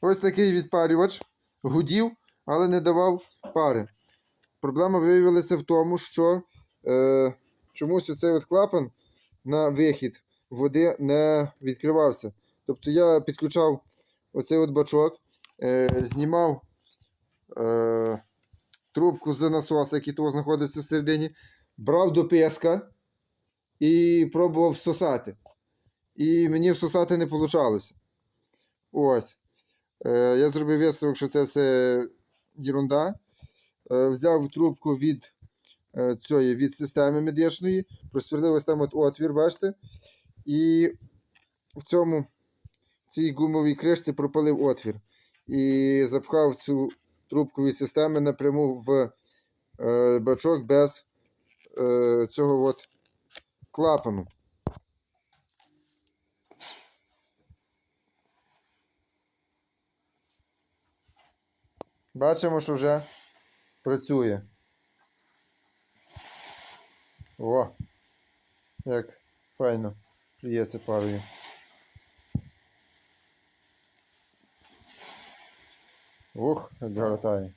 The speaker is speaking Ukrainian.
Ось такий відпарювач. Гудів, але не давав пари. Проблема виявилася в тому, що чомусь оцей от клапан на вихід води не відкривався. Тобто я підключав оцей от бачок, знімав трубку з насоса, який тут знаходиться всередині, брав до писка і пробував всосати. І мені всосати не вийшло. Ось. Я зробив висновок, що це все єрунда. Взяв трубку від системи медичної, просверлив ось там от отвір, бачите? І в цій гумовій кришці пропалив отвір. І запхав цю трубку від системи напряму в бачок без цього от клапану. Бачимо, що вже працює. О, як файно плюється парою. Ух, як гортає.